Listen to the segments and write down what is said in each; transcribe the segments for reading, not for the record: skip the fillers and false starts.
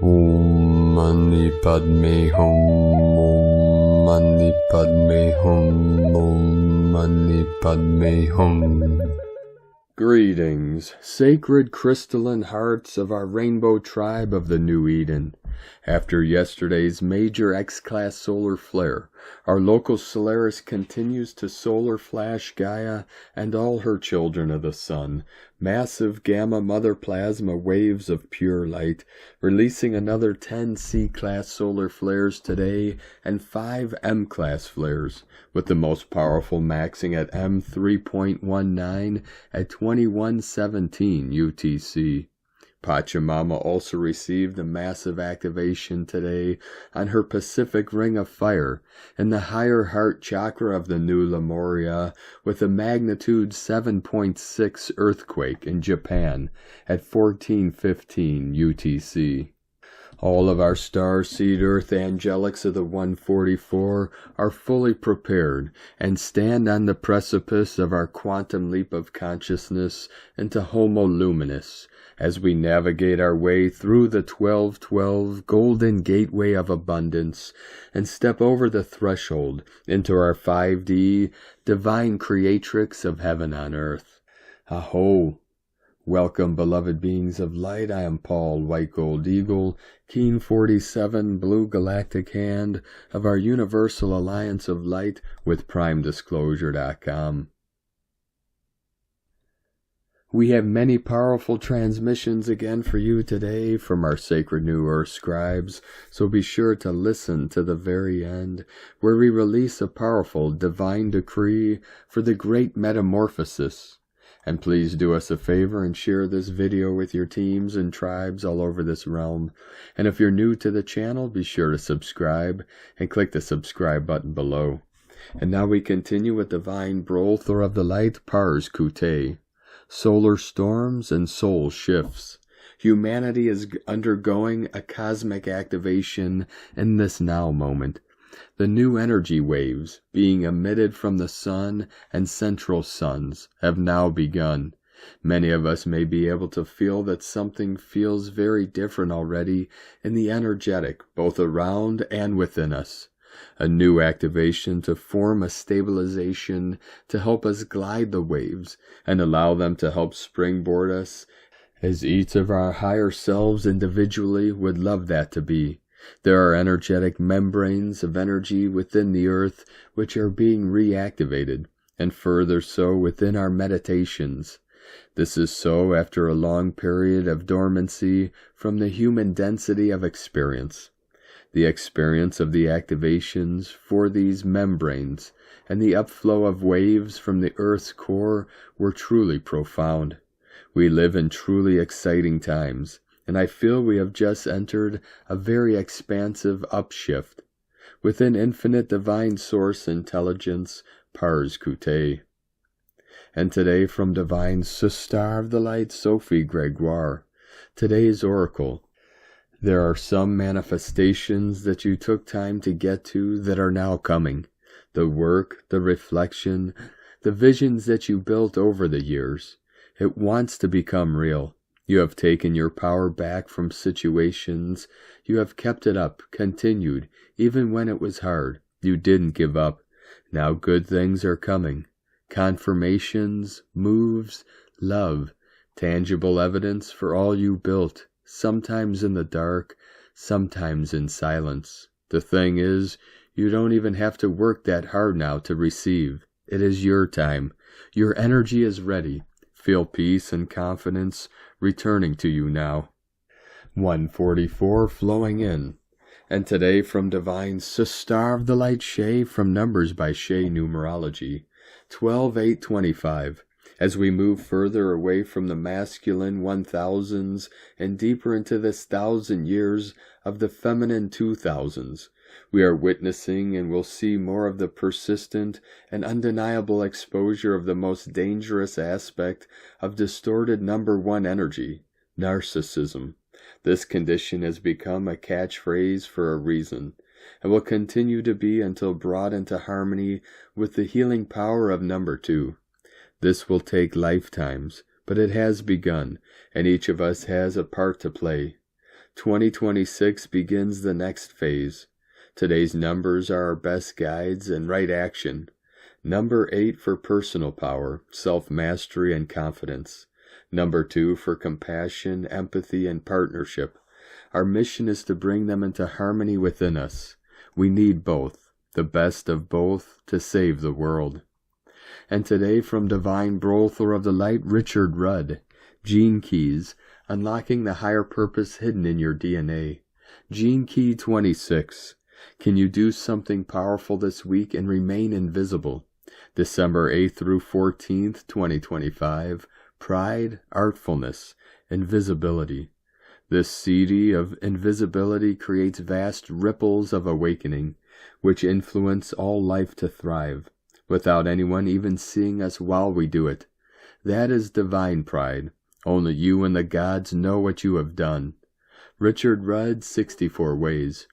Om Mani Padme Hum. Om Mani Padme Hum. Om Mani Padme Hum. Greetings, sacred crystalline hearts of our rainbow tribe of the New Eden. After yesterday's major X-class solar flare, our local Solaris continues to solar flash Gaia and all her children of the sun, massive gamma mother plasma waves of pure light, releasing another 10 C-class solar flares today and 5 M-class flares, with the most powerful maxing at M3.19 at 2117 UTC. Pachamama also received a massive activation today on her Pacific Ring of Fire in the higher heart chakra of the New Lemuria with a magnitude 7.6 earthquake in Japan at 1415 UTC. All of our star-seed earth angelics of the 144 are fully prepared and stand on the precipice of our quantum leap of consciousness into Homo Luminous as we navigate our way through the 1212 golden gateway of abundance and step over the threshold into our 5D divine creatrix of heaven on earth. A'ho! Welcome, beloved beings of light. I am Paul, White Gold Eagle, Keen 47, Blue Galactic Hand of our Universal Alliance of Light with PrimeDisclosure.com. We have many powerful transmissions again for you today from our sacred New Earth scribes, so be sure to listen to the very end, where we release a powerful divine decree for the great metamorphosis. And please do us a favor and share this video with your teams and tribes all over this realm. And if you're new to the channel, be sure to subscribe and click the subscribe button below. And now we continue with Divine Brother of the Light, Pars Kute. Solar storms and soul shifts. Humanity is undergoing a cosmic activation in this now moment. The new energy waves being emitted from the sun and central suns have now begun. Many of us may be able to feel that something feels very different already in the energetic, both around and within us. A new activation to form a stabilization to help us glide the waves and allow them to help springboard us as each of our higher selves individually would love that to be. There are energetic membranes of energy within the earth which are being reactivated, and further so within our meditations. This is so after a long period of dormancy from the human density of experience. The experience of the activations for these membranes and the upflow of waves from the Earth's core were truly profound. We live in truly exciting times, and I feel we have just entered a very expansive upshift within infinite divine source intelligence, Pars Kute. And today from Divine Sister of the Light, Sophie Gregoire, today's oracle. There are some manifestations that you took time to get to that are now coming. The work, the reflection, the visions that you built over the years. It wants to become real. You have taken your power back from situations. You have kept it up, continued, even when it was hard. You didn't give up. Now good things are coming. Confirmations, moves, love, tangible evidence for all you built. Sometimes in the dark, sometimes in silence. The thing is, you don't even have to work that hard now to receive. It is your time. Your energy is ready. Feel peace and confidence returning to you now. 144 flowing in. And today from Divine Sister of the Light Shay from Numbers by Shay Numerology. 12-8-25. As we move further away from the masculine 1000s and deeper into this 1,000 years of the feminine 2000s, we are witnessing and will see more of the persistent and undeniable exposure of the most dangerous aspect of distorted number 1 energy, narcissism. This condition has become a catchphrase for a reason, and will continue to be until brought into harmony with the healing power of number 2. This will take lifetimes, but it has begun, and each of us has a part to play. 2026 begins the next phase. Today's numbers are our best guides and right action. Number 8 for personal power, self-mastery, and confidence. Number 2 for compassion, empathy, and partnership. Our mission is to bring them into harmony within us. We need both, the best of both, to save the world. And today from Divine Butler of the Light, Richard Rudd. Gene Keys, unlocking the higher purpose hidden in your DNA. Gene Key 26. Can you do something powerful this week and remain invisible? December 8th through 14th, 2025. Pride, artfulness, invisibility. This CD of invisibility creates vast ripples of awakening, which influence all life to thrive, without anyone even seeing us while we do it. That is divine pride. Only you and the gods know what you have done. Richard Rudd, 64 Ways.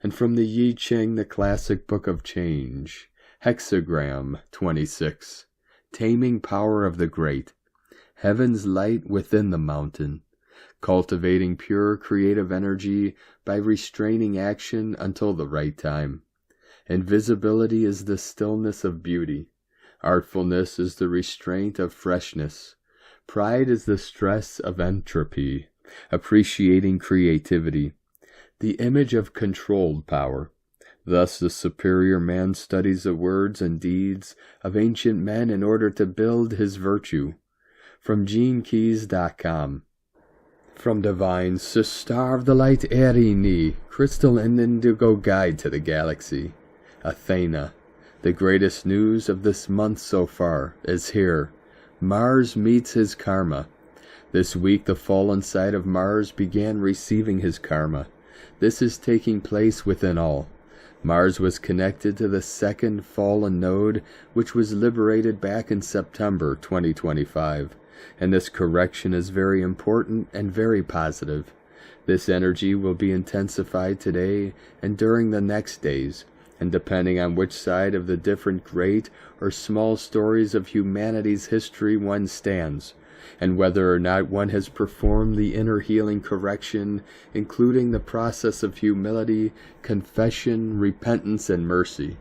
And from the I Ching, the classic book of change. Hexagram 26. Taming power of the great. Heaven's light within the mountain. Cultivating pure creative energy by restraining action until the right time. Invisibility is the stillness of beauty. Artfulness is the restraint of freshness. Pride is the stress of entropy. Appreciating creativity. The image of controlled power. Thus the superior man studies the words and deeds of ancient men in order to build his virtue. From GeneKeys.com. From Divine Sister of the Light Erini, Crystal and Indigo Guide to the Galaxy. Athena. The greatest news of this month so far is here. Mars meets his karma. This week the fallen side of Mars began receiving his karma. This is taking place within all. Mars was connected to the second fallen node, which was liberated back in September 2025. And this correction is very important and very positive. This energy will be intensified today and during the next days, and depending on which side of the different great or small stories of humanity's history one stands, and whether or not one has performed the inner healing correction, including the process of humility, confession, repentance, and mercy.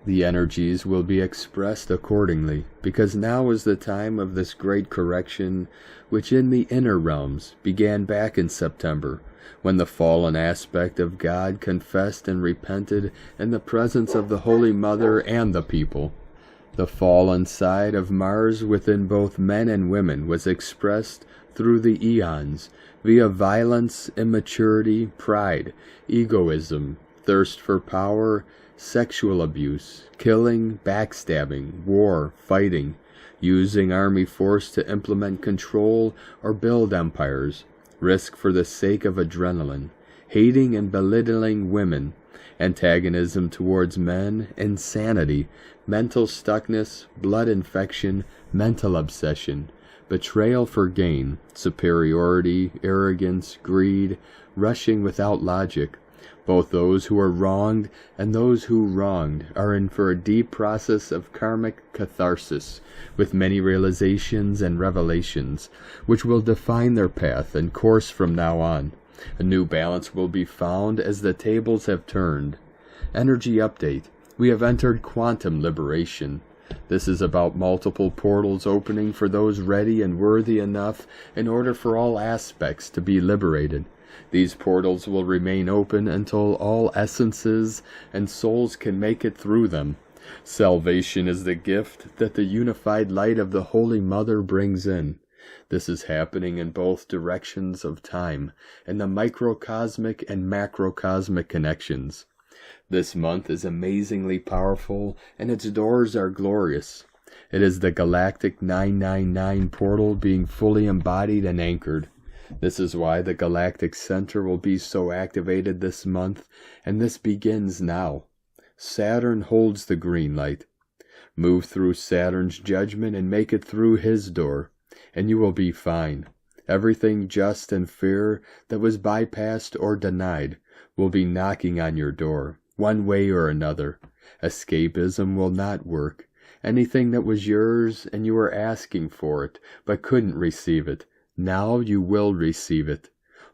The energies will be expressed accordingly, because now is the time of this great correction, which in the inner realms began back in September, when the fallen aspect of God confessed and repented in the presence of the Holy Mother and the people. The fallen side of Mars within both men and women was expressed through the eons, via violence, immaturity, pride, egoism, thirst for power, sexual abuse, killing, backstabbing, war, fighting, using army force to implement control or build empires, risk for the sake of adrenaline, hating and belittling women, antagonism towards men, insanity, mental stuckness, blood infection, mental obsession, betrayal for gain, superiority, arrogance, greed, rushing without logic. Both those who are wronged and those who wronged are in for a deep process of karmic catharsis, with many realizations and revelations, which will define their path and course from now on. A new balance will be found as the tables have turned. Energy update. We have entered quantum liberation. This is about multiple portals opening for those ready and worthy enough in order for all aspects to be liberated. These portals will remain open until all essences and souls can make it through them. Salvation is the gift that the unified light of the Holy Mother brings in. This is happening in both directions of time, in the microcosmic and macrocosmic connections. This month is amazingly powerful, and its doors are glorious. It is the galactic 999 portal being fully embodied and anchored. This is why the galactic center will be so activated this month, and this begins now. Saturn holds the green light. Move through Saturn's judgment and make it through his door, and you will be fine. Everything just and fair that was bypassed or denied will be knocking on your door, one way or another. Escapism will not work. Anything that was yours and you were asking for it, but couldn't receive it, now you will receive it.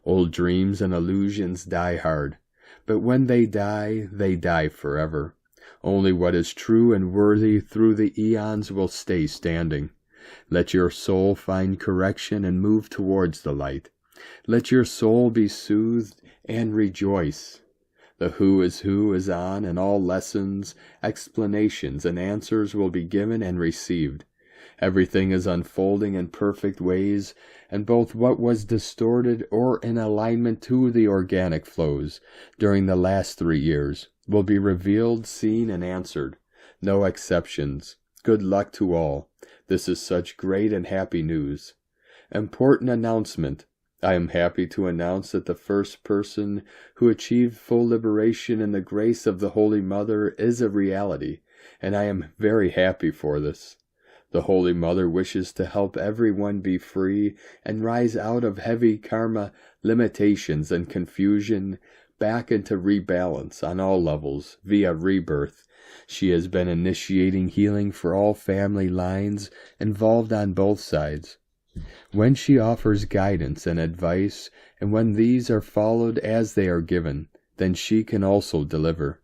Old dreams and illusions die hard, but when they die forever. Only what is true and worthy through the eons will stay standing. Let your soul find correction and move towards the light. Let your soul be soothed and rejoice. The who is on, and all lessons, explanations, and answers will be given and received. Everything is unfolding in perfect ways, and both what was distorted or in alignment to the organic flows during the last 3 years will be revealed, seen, and answered. No exceptions. Good luck to all. This is such great and happy news. Important announcement. I am happy to announce that the first person who achieved full liberation in the grace of the Holy Mother is a reality, and I am very happy for this. The Holy Mother wishes to help everyone be free and rise out of heavy karma, limitations, and confusion back into rebalance on all levels via rebirth. She has been initiating healing for all family lines involved on both sides. When she offers guidance and advice, and when these are followed as they are given, then she can also deliver.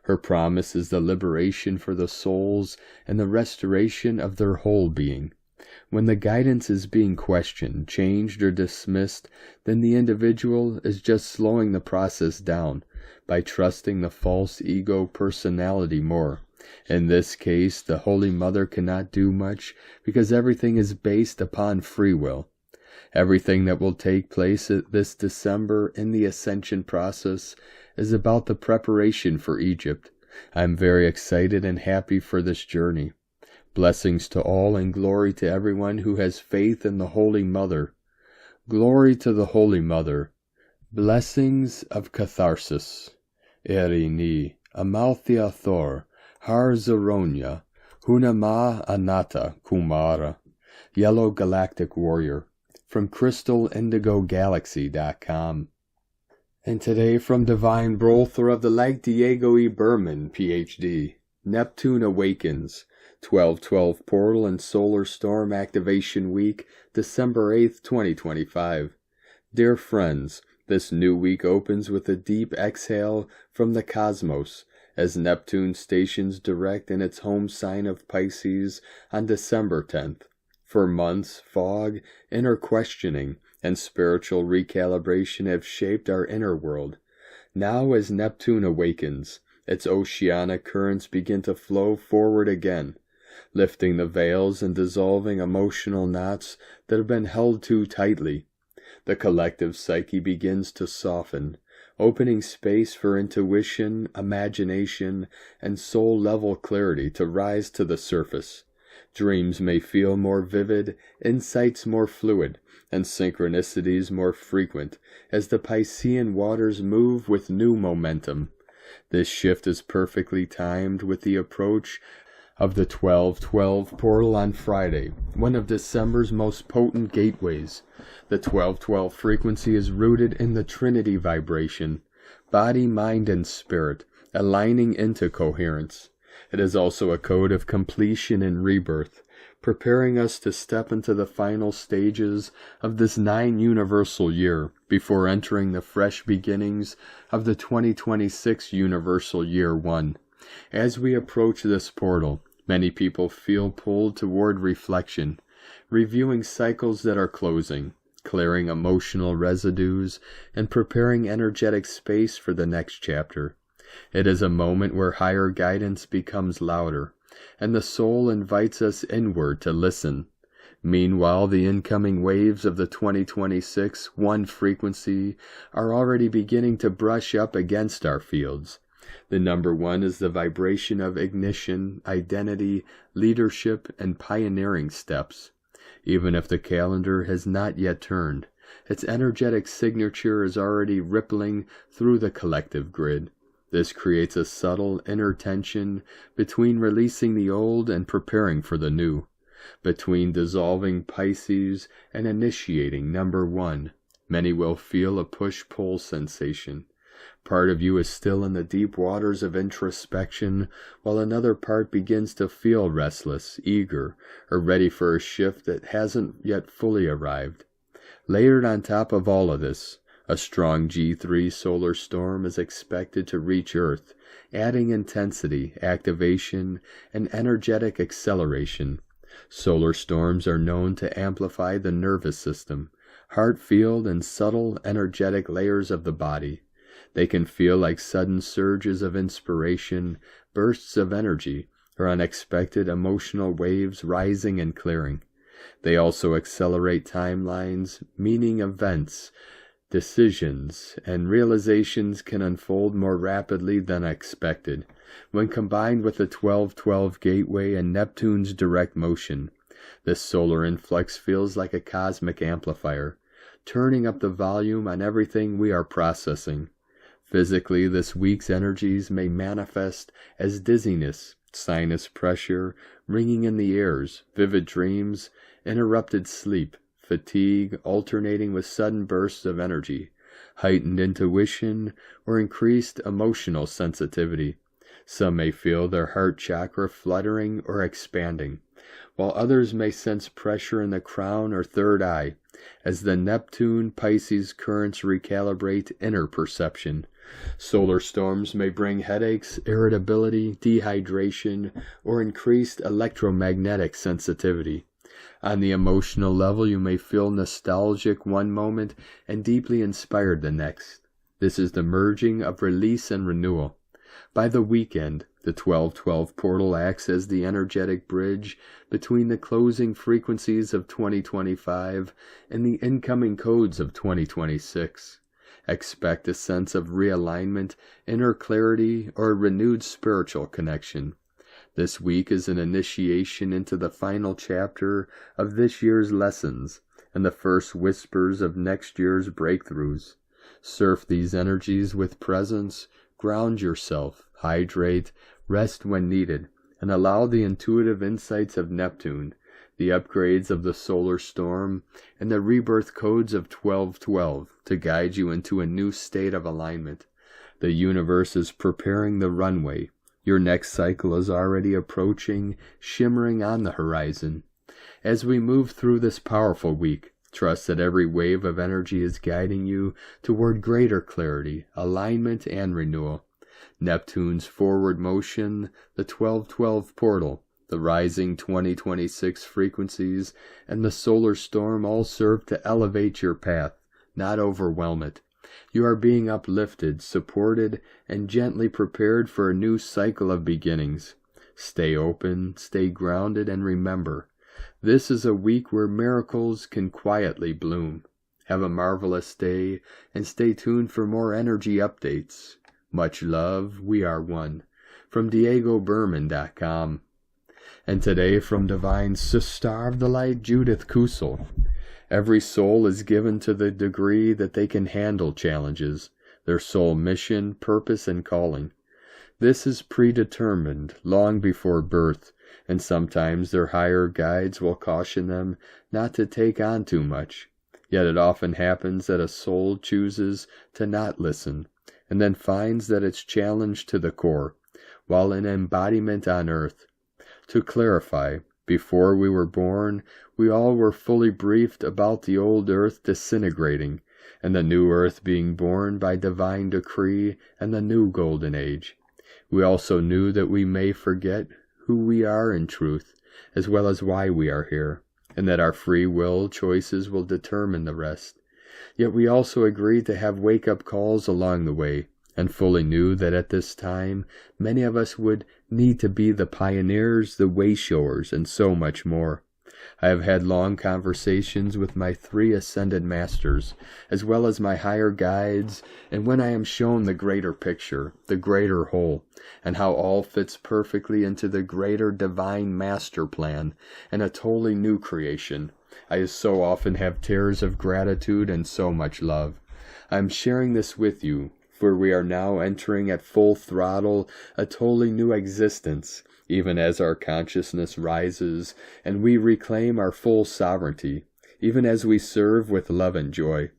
Her promise is the liberation for the souls and the restoration of their whole being. When the guidance is being questioned, changed, or dismissed, then the individual is just slowing the process down by trusting the false ego personality more. In this case, the Holy Mother cannot do much because everything is based upon free will. Everything that will take place this December in the ascension process is about the preparation for Egypt. I am very excited and happy for this journey. Blessings to all and glory to everyone who has faith in the Holy Mother. Glory to the Holy Mother. Blessings of catharsis. Erini, Amalthea Thor, Har Zaronya, Hunama Anata Kumara, Yellow Galactic Warrior, from CrystalIndigoGalaxy.com. And today from Divine Brother of the Light Diego E. Berman, Ph.D., Neptune Awakens, 12/12 Portal and Solar Storm Activation Week, December 8th, 2025. Dear friends, this new week opens with a deep exhale from the cosmos, as Neptune stations direct in its home sign of Pisces on December 10th. For months, fog, inner questioning, and spiritual recalibration have shaped our inner world. Now as Neptune awakens, its oceanic currents begin to flow forward again, lifting the veils and dissolving emotional knots that have been held too tightly. The collective psyche begins to soften, opening space for intuition, imagination, and soul-level clarity to rise to the surface. Dreams may feel more vivid, insights more fluid, and synchronicities more frequent as the Piscean waters move with new momentum. This shift is perfectly timed with the approach of the 12/12 portal on Friday, one of December's most potent gateways. The 12/12 frequency is rooted in the Trinity vibration, body, mind, and spirit, aligning into coherence. It is also a code of completion and rebirth, preparing us to step into the final stages of this 9 universal year before entering the fresh beginnings of the 2026 universal year 1. As we approach this portal, many people feel pulled toward reflection, reviewing cycles that are closing, clearing emotional residues, and preparing energetic space for the next chapter. It is a moment where higher guidance becomes louder, and the soul invites us inward to listen. Meanwhile, the incoming waves of the 2026 1 frequency are already beginning to brush up against our fields. The number 1 is the vibration of ignition, identity, leadership, and pioneering steps. Even if the calendar has not yet turned, its energetic signature is already rippling through the collective grid. This creates a subtle inner tension between releasing the old and preparing for the new, between dissolving Pisces and initiating number 1. Many will feel a push-pull sensation. Part of you is still in the deep waters of introspection, while another part begins to feel restless, eager, or ready for a shift that hasn't yet fully arrived. Layered on top of all of this, A strong G3 solar storm is expected to reach Earth, adding intensity, activation, and energetic acceleration. Solar storms are known to amplify the nervous system, heart field, and subtle energetic layers of the body. They can feel like sudden surges of inspiration, bursts of energy, or unexpected emotional waves rising and clearing. They also accelerate timelines, meaning events, decisions, and realizations can unfold more rapidly than expected. When combined with the 12-12 gateway and Neptune's direct motion, this solar influx feels like a cosmic amplifier, turning up the volume on everything we are processing. Physically, this week's energies may manifest as dizziness, sinus pressure, ringing in the ears, vivid dreams, interrupted sleep, fatigue alternating with sudden bursts of energy, heightened intuition, or increased emotional sensitivity. Some may feel their heart chakra fluttering or expanding, while others may sense pressure in the crown or third eye, as the Neptune-Pisces currents recalibrate inner perception. Solar storms may bring headaches, irritability, dehydration, or increased electromagnetic sensitivity. On the emotional level, you may feel nostalgic one moment and deeply inspired the next. This is the merging of release and renewal. By the weekend, the 12-12 portal acts as the energetic bridge between the closing frequencies of 2025 and the incoming codes of 2026. Expect a sense of realignment, inner clarity, or a renewed spiritual connection. This week is an initiation into the final chapter of this year's lessons and the first whispers of next year's breakthroughs. Surf these energies with presence, ground yourself, hydrate, rest when needed, and allow the intuitive insights of Neptune, the upgrades of the solar storm, and the rebirth codes of 12-12 to guide you into a new state of alignment. The universe is preparing the runway. Your next cycle is already approaching, shimmering on the horizon. As we move through this powerful week, trust that every wave of energy is guiding you toward greater clarity, alignment, and renewal. Neptune's forward motion, the 12-12 portal, the rising 2026 frequencies, and the solar storm all serve to elevate your path, not overwhelm it. You are being uplifted, supported, and gently prepared for a new cycle of beginnings. Stay open, stay grounded, and remember, this is a week where miracles can quietly bloom. Have a marvelous day, and stay tuned for more energy updates. Much love, we are one. From DiegoBerman.com. And today from Divine Sister of the Light, Judith Kusel. Every soul is given to the degree that they can handle challenges, their soul mission, purpose, and calling. This is predetermined long before birth, and sometimes their higher guides will caution them not to take on too much. Yet it often happens that a soul chooses to not listen, and then finds that it's challenged to the core, while in embodiment on earth. To clarify, before we were born, we all were fully briefed about the old earth disintegrating, and the new earth being born by divine decree and the new golden age. We also knew that we may forget who we are in truth, as well as why we are here, and that our free will choices will determine the rest. Yet we also agreed to have wake-up calls along the way, and fully knew that at this time many of us would need to be the pioneers, the way-showers, and so much more. I have had long conversations with my 3 ascended masters, as well as my higher guides, and when I am shown the greater picture, the greater whole, and how all fits perfectly into the greater divine master plan and a totally new creation, I so often have tears of gratitude and so much love. I am sharing this with you, for we are now entering at full throttle a totally new existence, even as our consciousness rises and we reclaim our full sovereignty, even as we serve with love and joy.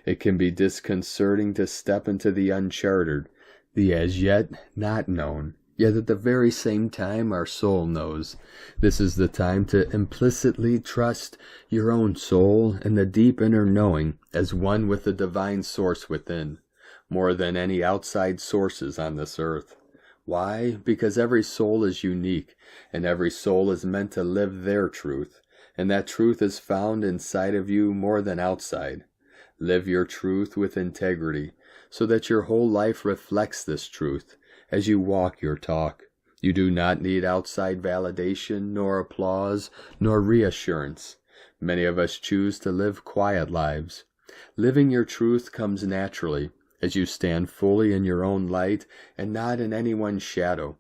It can be disconcerting to step into the uncharted, the as yet not known, Yet at the very same time, our soul knows. This is the time to implicitly trust your own soul and the deep inner knowing as one with the divine source within, more than any outside sources on this earth. Why? Because every soul is unique, and every soul is meant to live their truth, and that truth is found inside of you more than outside. Live your truth with integrity, so that your whole life reflects this truth as you walk your talk. You do not need outside validation, nor applause, nor reassurance. Many of us choose to live quiet lives. Living your truth comes naturally, as you stand fully in your own light and not in anyone's shadow.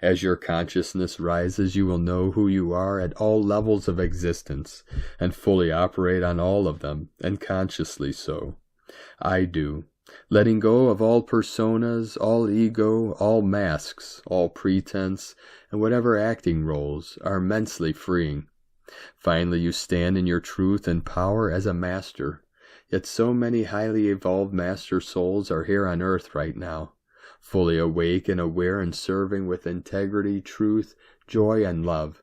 As your consciousness rises, you will know who you are at all levels of existence, and fully operate on all of them, and consciously so. I do. Letting go of all personas, all ego, all masks, all pretense, and whatever acting roles are immensely freeing. Finally, you stand in your truth and power as a master. Yet so many highly evolved master souls are here on earth right now, fully awake and aware and serving with integrity, truth, joy, and love.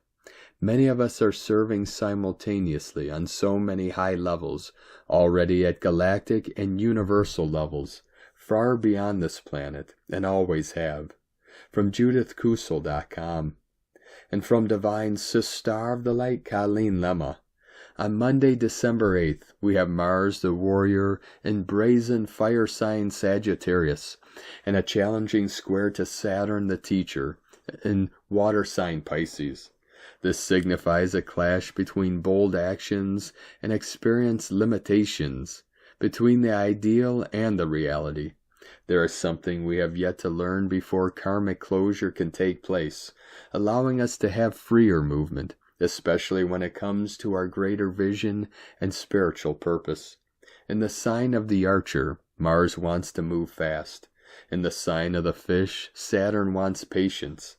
Many of us are serving simultaneously on so many high levels, already at galactic and universal levels, far beyond this planet, and always have. From JudithKusel.com. And from Divine Star of the Light, Colleen Lemma. On Monday, December 8th, we have Mars the Warrior in brazen fire sign Sagittarius, and a challenging square to Saturn the Teacher in water sign Pisces. This signifies a clash between bold actions and experienced limitations, between the ideal and the reality. There is something we have yet to learn before karmic closure can take place, allowing us to have freer movement, especially when it comes to our greater vision and spiritual purpose. In the sign of the Archer, Mars wants to move fast. In the sign of the Fish, Saturn wants patience.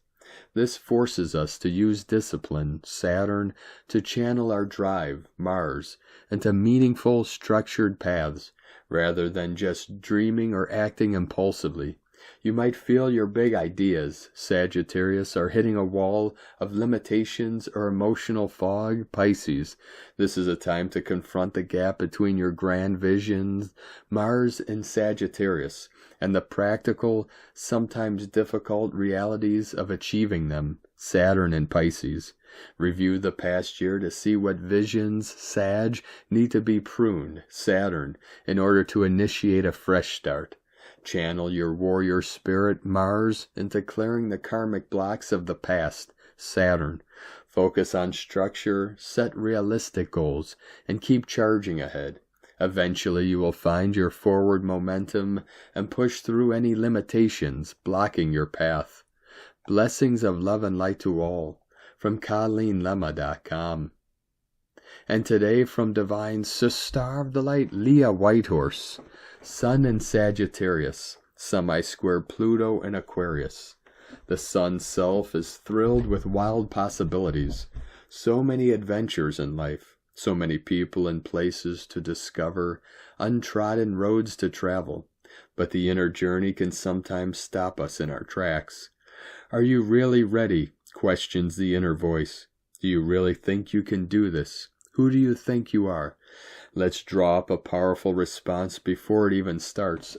This forces us to use discipline, Saturn, to channel our drive, Mars, into meaningful, structured paths, rather than just dreaming or acting impulsively. You might feel your big ideas, Sagittarius, are hitting a wall of limitations or emotional fog, Pisces. This is a time to confront the gap between your grand visions, Mars and Sagittarius, and the practical, sometimes difficult realities of achieving them, Saturn and Pisces. Review the past year to see what visions, Sag, need to be pruned, Saturn, in order to initiate a fresh start. Channel your warrior spirit, Mars, into clearing the karmic blocks of the past, Saturn. Focus on structure, set realistic goals, and keep charging ahead. Eventually you will find your forward momentum and push through any limitations blocking your path. Blessings of love and light to all, from ColleenLemma.com. And today from Divine Star of the Light, Leah Whitehorse, Sun in Sagittarius, semi-square Pluto in Aquarius. The Sun's self is thrilled with wild possibilities, so many adventures in life, so many people and places to discover, untrodden roads to travel, but the inner journey can sometimes stop us in our tracks. Are you really ready? Questions the inner voice. Do you really think you can do this? Who do you think you are? Let's draw up a powerful response before it even starts.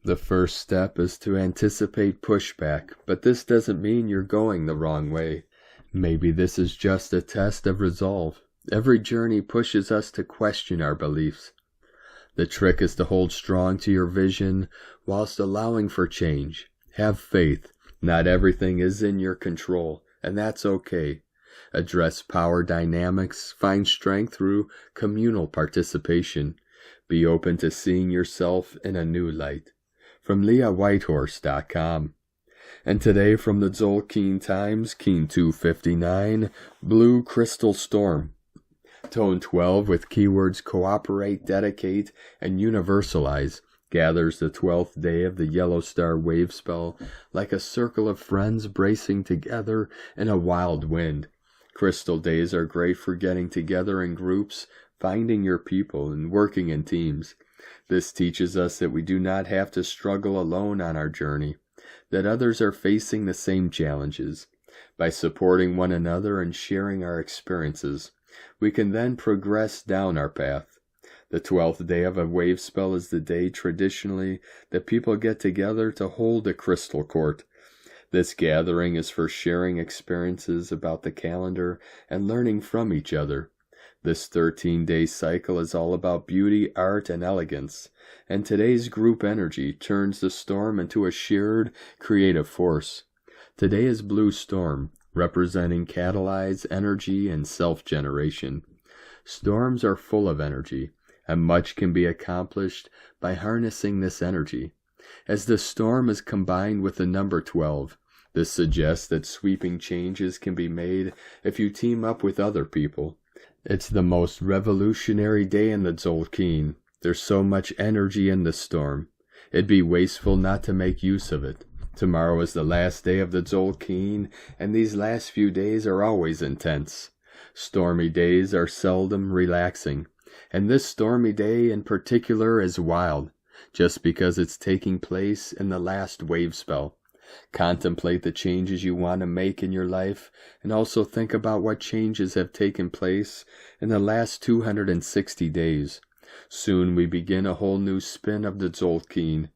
The first step is to anticipate pushback, but this doesn't mean you're going the wrong way. Maybe this is just a test of resolve. Every journey pushes us to question our beliefs. The trick is to hold strong to your vision whilst allowing for change. Have faith. Not everything is in your control, and that's okay. Address power dynamics, find strength through communal participation. Be open to seeing yourself in a new light. From LeahWhitehorse.com. And today from the Tzolk'in Times, Keen 259, Blue Crystal Storm. Tone 12 with keywords cooperate, dedicate, and universalize. Gathers the 12th day of the Yellow Star wave spell like a circle of friends bracing together in a wild wind. Crystal days are great for getting together in groups, finding your people, and working in teams. This teaches us that we do not have to struggle alone on our journey. that others are facing the same challenges. By supporting one another and sharing our experiences, we can then progress down our path. The 12th day of a wave spell is the day traditionally that people get together to hold a crystal court. This gathering is for sharing experiences about the calendar and learning from each other. This 13-day cycle is all about beauty, art, and elegance, and today's group energy turns the storm into a shared creative force. Today is Blue Storm, representing catalyzed energy and self-generation. Storms are full of energy, and much can be accomplished by harnessing this energy. As the storm is combined with the number 12, this suggests that sweeping changes can be made if you team up with other people. It's the most revolutionary day in the Tzolk'in. There's so much energy in the storm. It'd be wasteful not to make use of it. Tomorrow is the last day of the Tzolk'in, and these last few days are always intense. Stormy days are seldom relaxing, and this stormy day in particular is wild, just because it's taking place in the last wave spell. Contemplate the changes you want to make in your life, and also think about what changes have taken place in the last 260 days. Soon we begin a whole new spin of the Tzolk'in,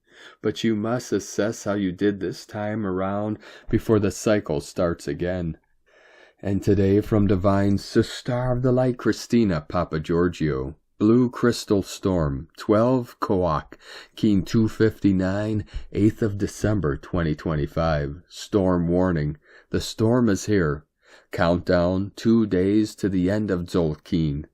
but you must assess how you did this time around before the cycle starts again. And today from Divine Sister of the Light Christina Papa Giorgio, Blue Crystal Storm, 12 Coak, Keen 259, 8th of December 2025. Storm warning. The storm is here. Countdown 2 days to the end of Tzolk'in.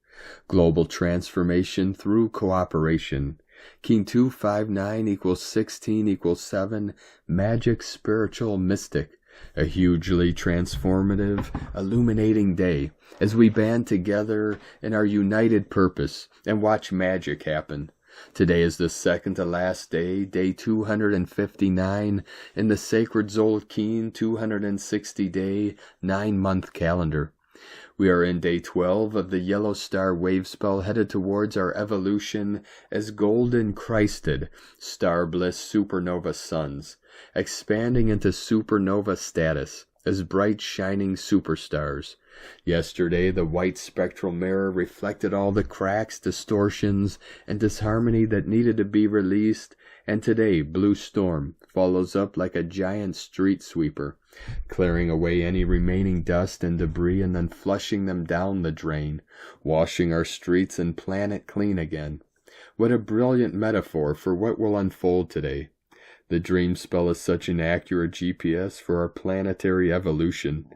Global transformation through cooperation. Keen 259 equals 16 equals 7. Magic, spiritual, mystic. A hugely transformative, illuminating day as we band together in our united purpose and watch magic happen. Today is the second to last day, day 259 in the sacred Tzolk'in 260-day, 9-month calendar. We are in day 12 of the Yellow Star wave spell, headed towards our evolution as golden Christed, star bliss supernova suns, expanding into supernova status as bright shining superstars. Yesterday, the white spectral mirror reflected all the cracks, distortions, and disharmony that needed to be released, and today, Blue Storm follows up like a giant street sweeper, clearing away any remaining dust and debris and then flushing them down the drain, washing our streets and planet clean again. What a brilliant metaphor for what will unfold today. The dream spell is such an accurate GPS for our planetary evolution.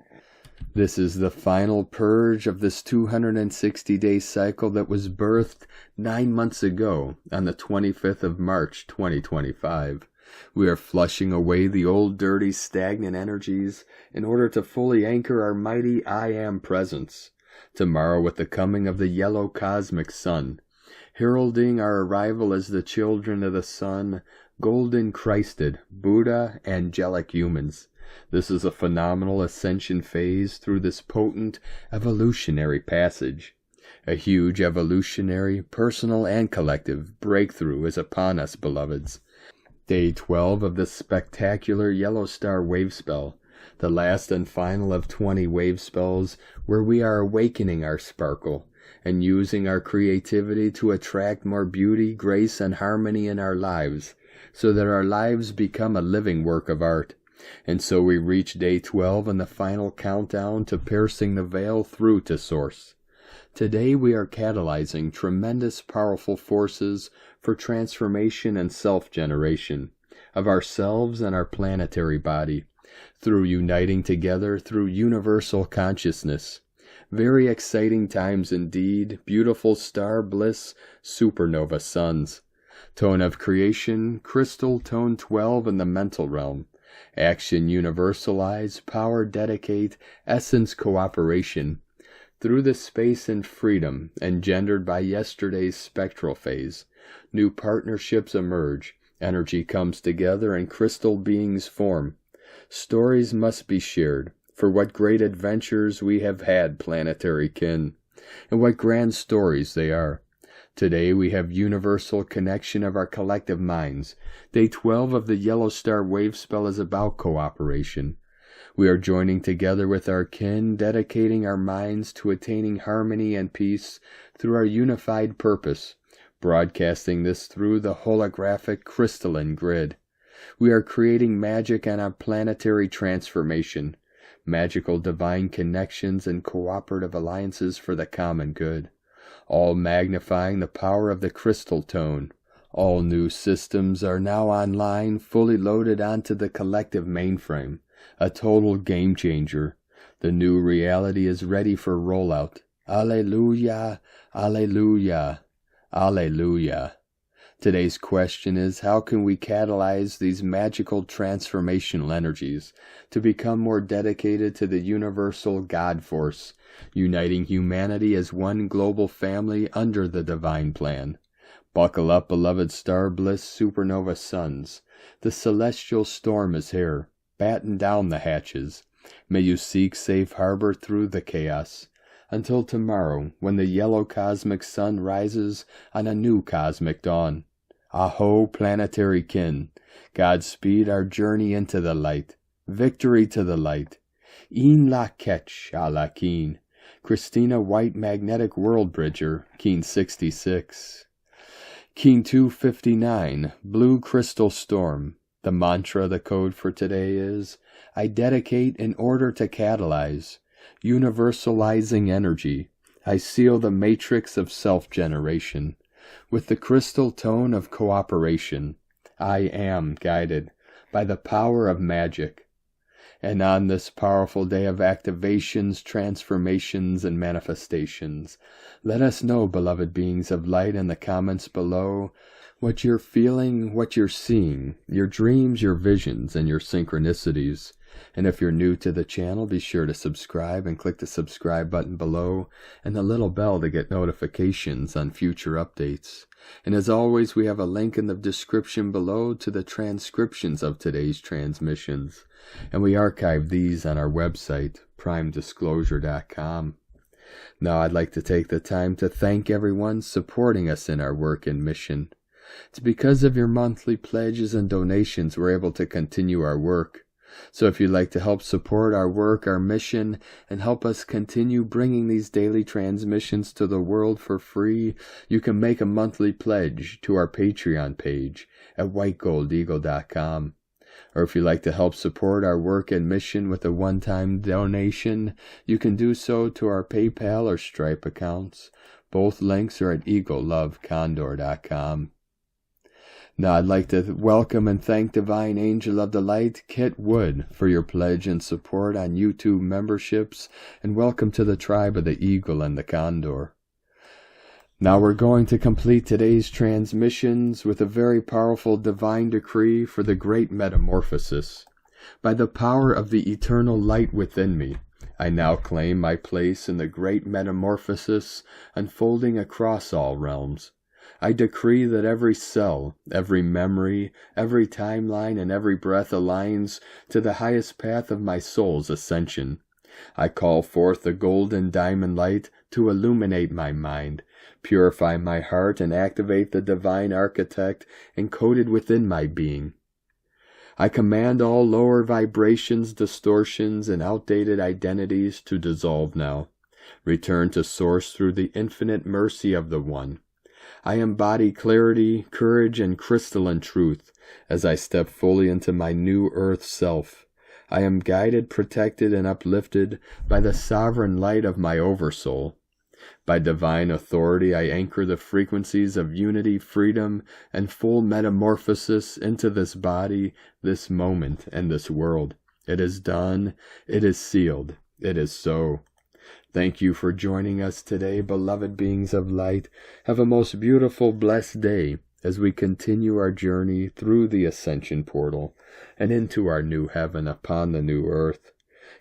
This is the final purge of this 260-day cycle that was birthed 9 months ago on the 25th of March 2025. We are flushing away the old, dirty, stagnant energies in order to fully anchor our mighty I Am presence. Tomorrow, with the coming of the yellow cosmic sun, heralding our arrival as the children of the sun, golden Christed, Buddha, angelic humans. This is a phenomenal ascension phase through this potent evolutionary passage. A huge evolutionary, personal and collective breakthrough is upon us, beloveds. Day 12 of the spectacular Yellow Star wave spell, the last and final of 20 wave spells where we are awakening our sparkle and using our creativity to attract more beauty, grace, and harmony in our lives, so that our lives become a living work of art. And so we reach day 12 and the final countdown to piercing the veil through to Source. Today we are catalyzing tremendous powerful forces for transformation and self-generation of ourselves and our planetary body, through uniting together through universal consciousness. Very exciting times indeed, beautiful star bliss, supernova suns. Tone of creation, crystal tone 12 in the mental realm. Action universalize, power dedicate, essence cooperation. Through the space and freedom engendered by yesterday's spectral phase, new partnerships emerge, energy comes together, and crystal beings form. Stories must be shared, for what great adventures we have had, planetary kin, and what grand stories they are. Today we have universal connection of our collective minds. Day 12 of the Yellow Star Wave Spell is about cooperation. We are joining together with our kin, dedicating our minds to attaining harmony and peace through our unified purpose, broadcasting this through the holographic crystalline grid. We are creating magic on our planetary transformation, magical divine connections and cooperative alliances for the common good, all magnifying the power of the crystal tone. All new systems are now online, fully loaded onto the collective mainframe, a total game changer. The new reality is ready for rollout. Alleluia, alleluia, alleluia. Today's question is, how can we catalyze these magical transformational energies to become more dedicated to the universal God force, uniting humanity as one global family under the divine plan? Buckle up, beloved star bliss supernova suns. The celestial storm is here. Batten down the hatches. May you seek safe harbor through the chaos. Until tomorrow, when the yellow cosmic sun rises on a new cosmic dawn. A'ho, planetary kin. Godspeed our journey into the light. Victory to the light. Een la ketch a la keen. Christina White, magnetic world bridger, Keen 66. Keen 259, blue crystal storm. The mantra, the code for today is, I dedicate in order to catalyze. Universalizing energy. I seal the matrix of self-generation. With the crystal tone of cooperation, I am guided by the power of magic. And on this powerful day of activations, transformations, and manifestations, let us know, beloved beings of light, in the comments below, what you're feeling, what you're seeing, your dreams, your visions, and your synchronicities. And if you're new to the channel, be sure to subscribe and click the subscribe button below and the little bell to get notifications on future updates. And as always, we have a link in the description below to the transcriptions of today's transmissions. And we archive these on our website, primedisclosure.com. Now I'd like to take the time to thank everyone supporting us in our work and mission. It's because of your monthly pledges and donations we're able to continue our work. So if you'd like to help support our work, our mission, and help us continue bringing these daily transmissions to the world for free, you can make a monthly pledge to our Patreon page at whitegoldeagle.com. Or if you'd like to help support our work and mission with a one-time donation, you can do so to our PayPal or Stripe accounts. Both links are at eaglelovecondor.com. Now I'd like to welcome and thank Divine Angel of the Light, Kit Wood, for your pledge and support on YouTube memberships, and welcome to the tribe of the Eagle and the Condor. Now we're going to complete today's transmissions with a very powerful divine decree for the great metamorphosis. By the power of the eternal light within me, I now claim my place in the great metamorphosis unfolding across all realms. I decree that every cell, every memory, every timeline, and every breath aligns to the highest path of my soul's ascension. I call forth the golden diamond light to illuminate my mind, purify my heart, and activate the divine architect encoded within my being. I command all lower vibrations, distortions, and outdated identities to dissolve now. Return to source through the infinite mercy of the One. I embody clarity, courage, and crystalline truth as I step fully into my new earth self. I am guided, protected, and uplifted by the sovereign light of my oversoul. By divine authority, I anchor the frequencies of unity, freedom, and full metamorphosis into this body, this moment, and this world. It is done. It is sealed. It is so. Thank you for joining us today, beloved beings of light. Have a most beautiful, blessed day as we continue our journey through the ascension portal and into our new heaven upon the new earth.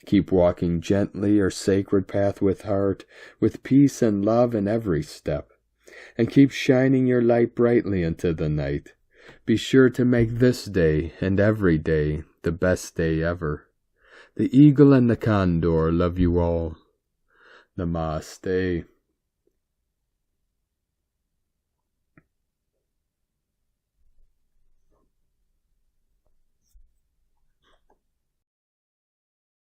Keep walking gently our sacred path with heart, with peace and love in every step. And keep shining your light brightly into the night. Be sure to make this day and every day the best day ever. The Eagle and the Condor love you all. Namaste.